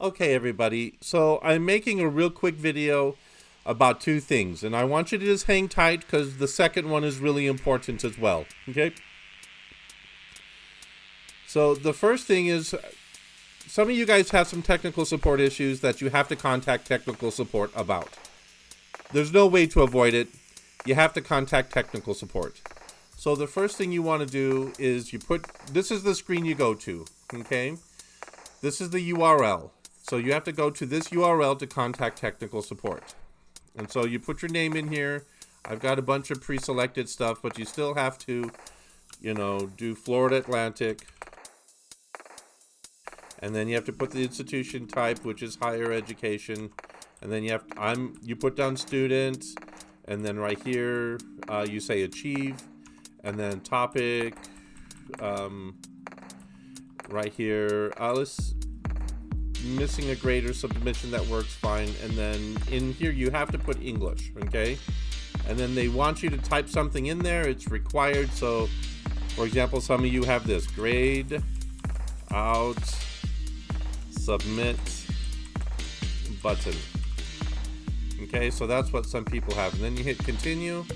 Okay, everybody. So I'm making a real quick video about two things, and I want you to just hang tight because the second one is really important as well. Okay? So the first thing is, some of you guys have some technical support issues that you have to contact technical support about. There's no way to avoid it. You have to contact technical support. So the first thing you want to do is this is the screen you go to, okay? This is the URL. So you have to go to this URL to contact technical support. And so you put your name in here. I've got a bunch of pre-selected stuff, but you still have to, do Florida Atlantic. And then you have to put the institution type, which is higher education. And then you put down student, and then right here you say achieve, and then topic. Right here, missing a grade or submission, that works fine. And then in here you have to put English, okay? And then they want you to type something in there. It's required. So for example, some of you have this grade out submit button. Okay, so that's what some people have. And then you hit continue,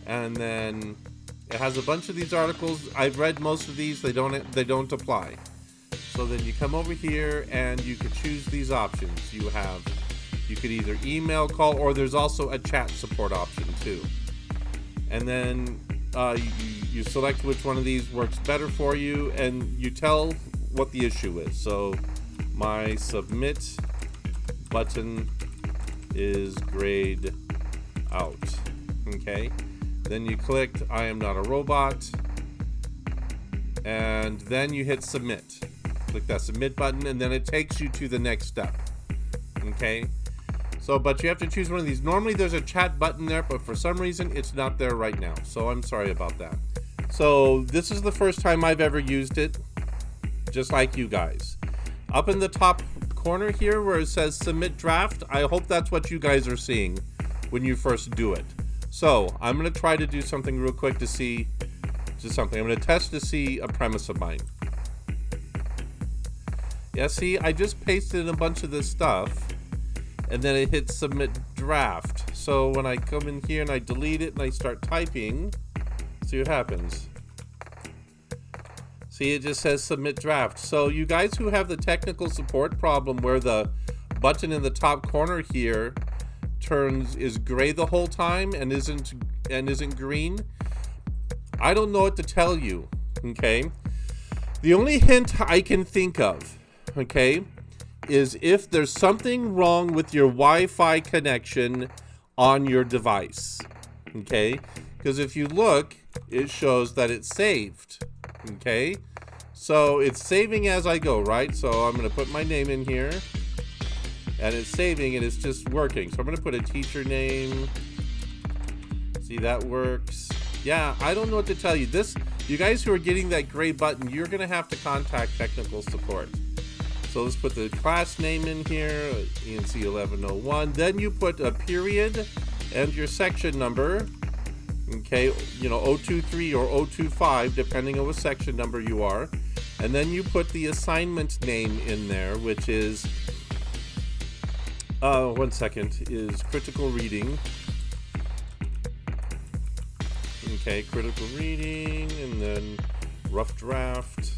and then it has a bunch of these articles. I've read most of these. They don't apply. So then you come over here and you can choose these options. You could either email, call, or there's also a chat support option too. And then you select which one of these works better for you, and you tell what the issue is. So my submit button is grayed out. Okay. Then you clicked I am not a robot, and then you hit submit. Click that submit button, and then it takes you to the next step. Okay, so but you have to choose one of these. Normally there's a chat button there, but for some reason it's not there right now, so I'm sorry about that. So this is the first time I've ever used it, just like you guys. Up in the top corner here where it says submit draft, I hope that's what you guys are seeing when you first do it. So I'm going to try to do something real quick to see I'm going to test to see a premise of mine. Yeah, see, I just pasted in a bunch of this stuff, and then it hits submit draft. So when I come in here and I delete it and I start typing, see what happens. See, it just says submit draft. So you guys who have the technical support problem where the button in the top corner here is gray the whole time and isn't green, I don't know what to tell you. Okay, the only hint I can think of, okay, is if there's something wrong with your Wi-Fi connection on your device. Okay, because if you look, it shows that it's saved. Okay, so it's saving as I go, right? So I'm going to put my name in here, and it's saving, and it's just working. So I'm going to put a teacher name. See, that works. Yeah, I don't know what to tell you. You guys who are getting that gray button, you're going to have to contact technical support. So let's put the class name in here, ENC 1101. Then you put a period and your section number. Okay, 023 or 025, depending on what section number you are. And then you put the assignment name in there, which is, is critical reading. Okay, critical reading, and then rough draft.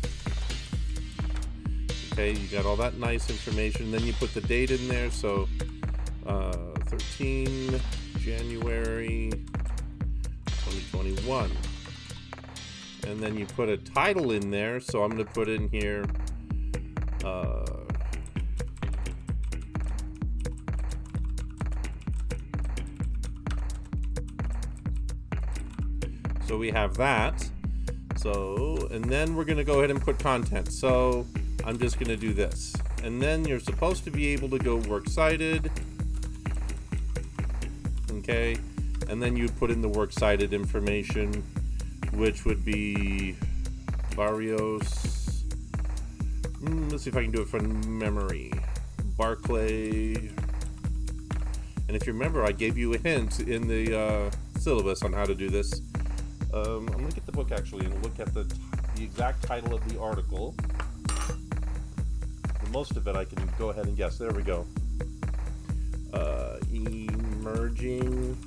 Okay, you got all that nice information. Then you put the date in there, so 13 January 2021. And then you put a title in there, so I'm going to put in here so we have that. So, and then we're going to go ahead and put content. So I'm just going to do this. And then you're supposed to be able to go works cited. Okay. And then you put in the works cited information, which would be Barrios. Let's see if I can do it from memory. Barclay. And if you remember, I gave you a hint in the syllabus on how to do this. I'm going to get the book actually and look at the exact title of the article. most of it I can go ahead and guess. There we go. Emerging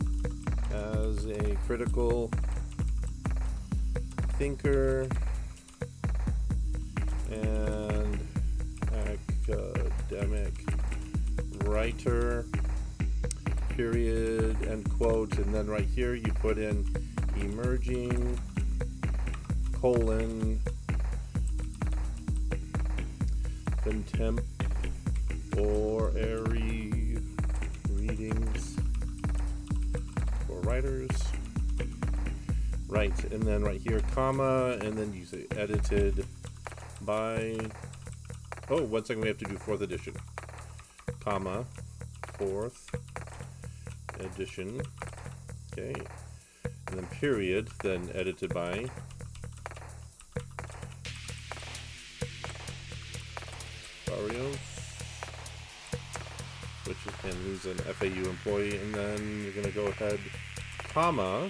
as a critical thinker and academic writer, period, end quote, and then right here you put in emerging, colon, contemporary readings for writers. Right, and then right here, comma, and then you say edited by, oh, 1 second, we have to do 4th edition. Comma, 4th edition, okay, and then period, then edited by Barrios, which and he's an FAU employee, and then you're gonna go ahead, comma,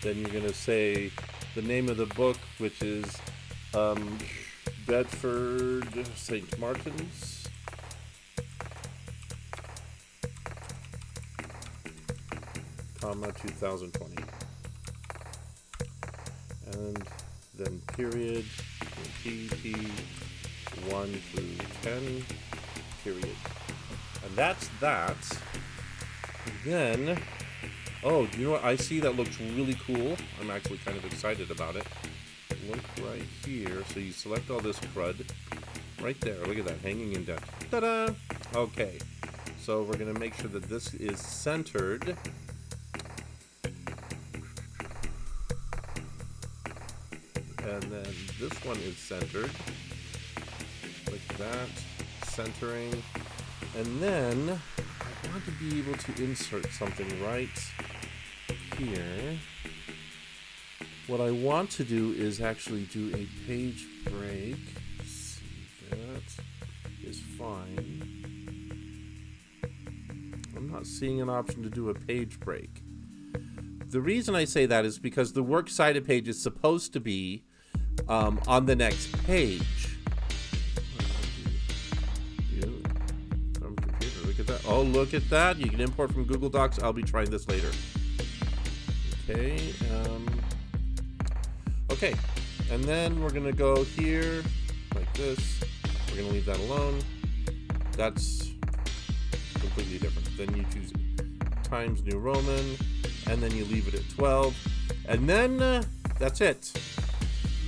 then you're gonna say the name of the book, which is Bedford St. Martin's, comma 2020, and then period, PT 1 through 10, period, and that's that. Then, oh, do you know what? I see that looks really cool. I'm actually kind of excited about it. Look right here. So you select all this crud right there. Look at that hanging indent. Ta-da! Okay, so we're gonna make sure that this is centered. And then this one is centered. Like that, centering. And then I want to be able to insert something right here. What I want to do is actually do a page break. Let's see, that is fine. I'm not seeing an option to do a page break. The reason I say that is because the works cited page is supposed to be on the next page. From computer, look at that. Oh, look at that. You can import from Google Docs. I'll be trying this later. Okay. Okay. And then we're going to go here like this. We're going to leave that alone. That's completely different. Then you choose Times New Roman, and then you leave it at 12. And then that's it.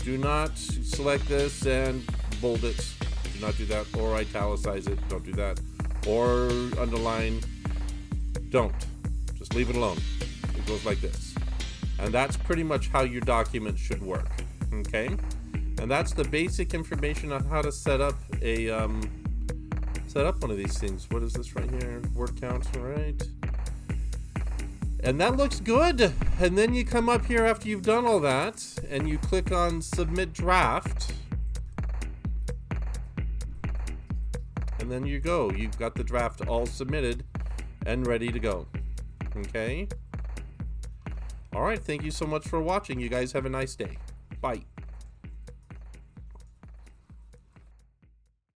Do not select this and bold it. Do not do that. Or italicize it. Don't do that. Or underline. Don't. Just leave it alone. It goes like this. And that's pretty much how your document should work. Okay? And that's the basic information on how to set up a one of these things. What is this right here? Word count, right? And that looks good. And then you come up here after you've done all that and you click on Submit Draft. And then you go. You've got the draft all submitted and ready to go. Okay? All right. Thank you so much for watching. You guys have a nice day. Bye.